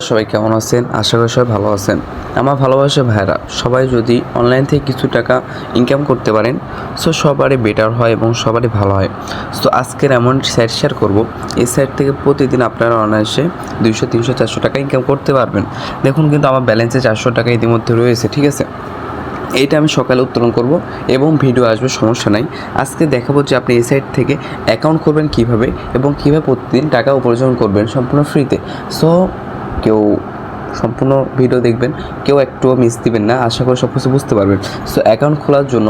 সবাই কেমন আছেন? আশা করি সবাই ভালো আছেন। আমার ভালোবাসা ভাইরা সবাই যদি অনলাইন থেকে কিছু টাকা ইনকাম করতে পারেন সো সবারই বেটার হয় এবং সবারই ভালো হয়। সো আজকের এমন সাইট শেয়ার করব, এই সাইট থেকে প্রতিদিন আপনারা অনায়াসে 200, 300, 400 টাকা ইনকাম করতে পারবেন। দেখুন কিন্তু আমার ব্যালেন্সে 400 টাকা ইতিমধ্যে রয়েছে, ঠিক আছে? এইটা আমি সকালে উত্তোলন করব এবং ভিডিও আসবে, সমস্যা নাই। আজকে দেখাবো যে আপনি এই সাইট থেকে অ্যাকাউন্ট করবেন কীভাবে এবং কীভাবে প্রতিদিন টাকা উপার্জন করবেন সম্পূর্ণ ফ্রিতে। সো কেউ সম্পূর্ণ ভিডিও দেখবেন, কেউ একটুও মিস দিবেন না, আশা করি সব কিছু বুঝতে পারবেন। সো অ্যাকাউন্ট খোলার জন্য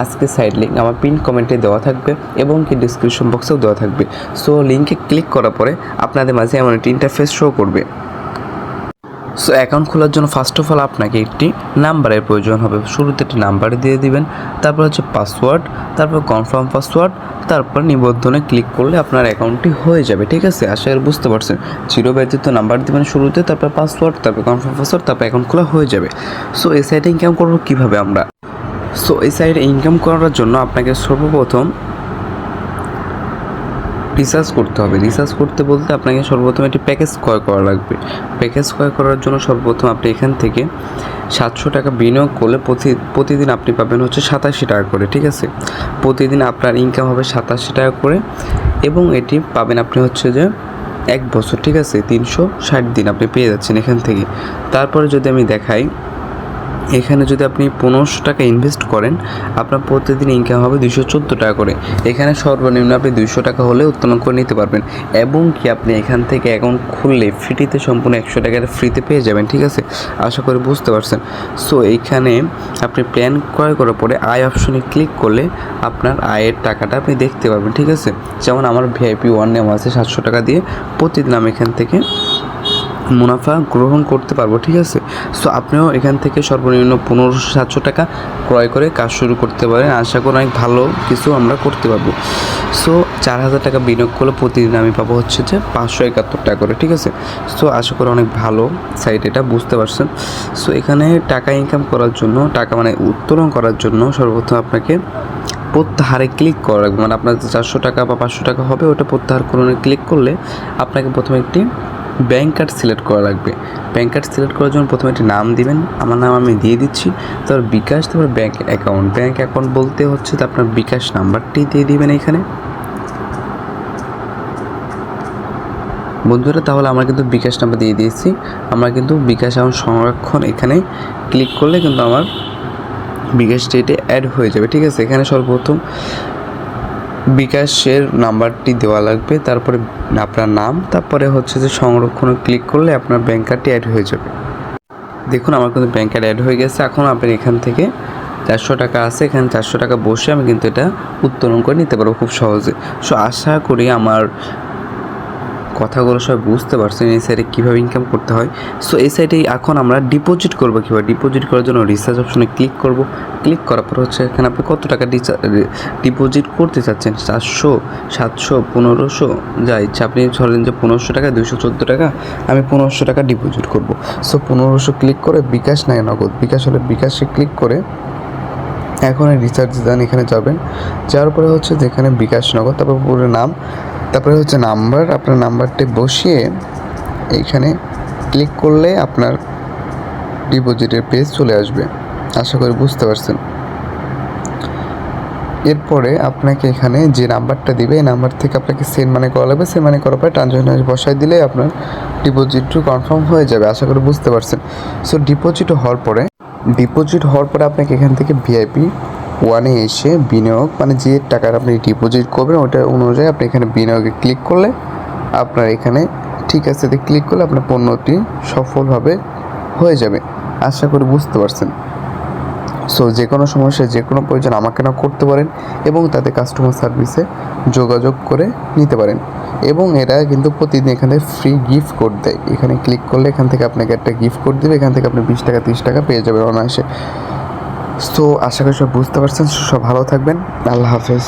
আজকে সাইট লিঙ্ক আমার পিন কমেন্টে দেওয়া থাকবে এবং কি ডিসক্রিপশন বক্সেও দেওয়া থাকবে। সো লিঙ্কে ক্লিক করার পরে আপনাদের মাঝে এমন একটি ইন্টারফেস শো করবে। সো অ্যাকাউন্ট খোলার জন্য ফার্স্ট অফ অল আপনাকে একটি নাম্বারের প্রয়োজন হবে। শুরুতে একটি নাম্বার দিয়ে দিবেন, তারপর হচ্ছে পাসওয়ার্ড, তারপর কনফার্ম পাসওয়ার্ড, তারপর নিবন্ধনে ক্লিক করলে আপনার অ্যাকাউন্টটি হয়ে যাবে, ঠিক আছে? আশা করি বুঝতে পারছেন। জিরো ব্যতীত নাম্বার দেবেন শুরুতে, তারপর পাসওয়ার্ড, তারপর কনফার্ম পাসওয়ার্ড, তারপর অ্যাকাউন্ট খোলা হয়ে যাবে। সো এই সাইটে ইনকাম করবো কীভাবে আমরা? সো এই সাইটে ইনকাম করার জন্য আপনাকে সর্বপ্রথম রিসার্চ করতে হবে। রিসার্চ করতে বলতে আপনাকে সর্বপ্রথম একটি প্যাকেজ ক্রয় করা লাগবে। প্যাকেজ ক্রয় করার জন্য সর্বপ্রথম আপনি এখান থেকে 700 টাকা বিনিয়োগ করলে প্রতিদিন আপনি পাবেন হচ্ছে 87 টাকা করে, ঠিক আছে? প্রতিদিন আপনার ইনকাম হবে 87 টাকা করে এবং এটি পাবেন আপনি হচ্ছে যে 1 বছর, ঠিক আছে? 360 দিন আপনি পেয়ে যাচ্ছেন এখান থেকে। তারপরে যদি আমি দেখাই, এখানে যদি আপনি 1500 টাকা ইনভেস্ট করেন আপনার প্রতিদিন ইনকাম হবে 214 টাকা করে। এখানে সর্বনিম্ন আপনি 200 টাকা হলে উত্তোলন করে নিতে পারবেন এবং কি আপনি এখান থেকে অ্যাকাউন্ট খুললে ফ্রিতে সম্পূর্ণ 100 টাকার ফ্রিতে পেয়ে যাবেন, ঠিক আছে? আশা করি বুঝতে পারছেন। সো এইখানে আপনি প্ল্যান ক্রয় করার পরে আয় অপশনে ক্লিক করলে আপনার আয়ের টাকাটা আপনি দেখতে পারবেন, ঠিক আছে? যেমন আমার ভিআইপি 1 নেওয়া আছে 700 টাকা দিয়ে, প্রতিদিন আমি এখান থেকে মুনাফা গ্রহণ করতে পারবো, ঠিক আছে? সো আপনিও এখান থেকে সর্বনিম্ন 1500-700 টাকা ক্রয় করে কাজ শুরু করতে পারেন। আশা করি অনেক ভালো কিছু আমরা করতে পারবো। সো 4000 টাকা বিনিয়োগ করলে প্রতিদিন আমি পাবো হচ্ছে যে 571 টাকা করে, ঠিক আছে? সো আশা করি অনেক ভালো সাইট, এটা বুঝতে পারছেন। সো এখানে টাকা ইনকাম করার জন্য, টাকা মানে উত্তোলন করার জন্য সর্বপ্রথম আপনাকে প্রত্যাহারে ক্লিক করা লাগবে। মানে আপনার 400 টাকা বা 500 টাকা হবে ওটা প্রত্যাহার করণে ক্লিক করলে আপনাকে প্রথমে একটি ব্যাঙ্ক কার্ড সিলেক্ট করা লাগবে। ব্যাঙ্ক কার্ড সিলেক্ট করার জন্য প্রথমে একটি নাম দিবেন, আমার নাম আমি দিয়ে দিচ্ছি, তারপর বিকাশ, তারপর ব্যাঙ্ক অ্যাকাউন্ট। ব্যাঙ্ক অ্যাকাউন্ট বলতে হচ্ছে তো আপনার বিকাশ নাম্বারটি দিয়ে দিবেন এখানে বন্ধুরা। তাহলে আমরা কিন্তু বিকাশ নাম্বার দিয়ে দিয়েছি, আমরা কিন্তু বিকাশ এবং সংরক্ষণ এখানে ক্লিক করলে কিন্তু আমার বিকাশ ডেটে অ্যাড হয়ে যাবে, ঠিক আছে? এখানে সর্বপ্রথম বিকাশের নাম্বারটি দেওয়া লাগবে, তারপরে আপনার নাম, তারপরে হচ্ছে যে সংরক্ষণে ক্লিক করলে আপনার ব্যাঙ্ক কার্ডটি অ্যাড হয়ে যাবে। দেখুন আমার কিন্তু ব্যাঙ্ক কার্ড অ্যাড হয়ে গেছে। এখন আপনি এখান থেকে 400 টাকা আছে, এখানে 400 টাকা বসে আমি কিন্তু এটা উত্তোলন করে নিতে পারবো খুব সহজে। সো আশা করি আমার কথাগুলো সবাই বুঝতে পারছেন এই সাইটে কীভাবে ইনকাম করতে হয়। সো এই সাইটে এখন আমরা ডিপোজিট করবো কীভাবে? ডিপোজিট করার জন্য রিসার্চ অপশনে ক্লিক করব। ক্লিক করার পর হচ্ছে এখানে আপনি কত টাকা ডিপোজিট করতে চাচ্ছেন, 400, 700, 1500, যা ইচ্ছা। আপনি ধরেন যে 1500 টাকা, 214 টাকা, আমি 1500 টাকা ডিপোজিট করব। সো 1500 ক্লিক করে বিকাশ নাই নগদ, বিকাশ হলে বিকাশে ক্লিক করে এখন রিচার্জ দেন, এখানে যাবেন। যাওয়ার পরে হচ্ছে যেখানে বিকাশ নগদ, তারপর পুরো নাম, তারপরে হচ্ছে নাম্বার, আপনার নাম্বারটি বসিয়ে এইখানে ক্লিক করলে আপনার ডিপোজিটের পেজ চলে আসবে। আশা করি বুঝতে পারছেন। এরপরে আপনাকে এখানে যে নাম্বারটা দিবে এই নাম্বার থেকে আপনাকে সেন্ড মানি করা লাগবে। সেন্ড মানি করার পরে ট্রানজ্যাকশন বসাই দিলে আপনার ডিপোজিটটি কনফার্ম হয়ে যাবে। আশা করি বুঝতে পারছেন। সো ডিপোজিট হওয়ার পরে আপনাকে এখান থেকে ভিআইপি 1-এ এসে বিনিয়োগ, মানে যে টাকার আপনি ডিপোজিট করবেন ওটা অনুযায়ী আপনি এখানে বিনিয়োগে ক্লিক করলে আপনার এখানে ঠিক আছে ক্লিক করলে আপনার পণ্যটি সফলভাবে হয়ে যাবে। আশা করি বুঝতে পারছেন। সো যে কোনো সমস্যায় যে কোনো প্রয়োজন আমাকে না করতে পারেন এবং তাতে কাস্টমার সার্ভিসে যোগাযোগ করে নিতে পারেন। এবং এরা কিন্তু প্রতিদিন এখানে ফ্রি গিফট কোড দেয়। এখানে ক্লিক করলে এখান থেকে আপনাকে একটা গিফট কোড দেবে, এখান থেকে আপনি 20 টাকা 30 টাকা পেয়ে যাবেন অনায়াসে। সো আশা করি সব বুঝতে পারছেন। সব ভালো থাকবেন। আল্লাহ হাফেজ।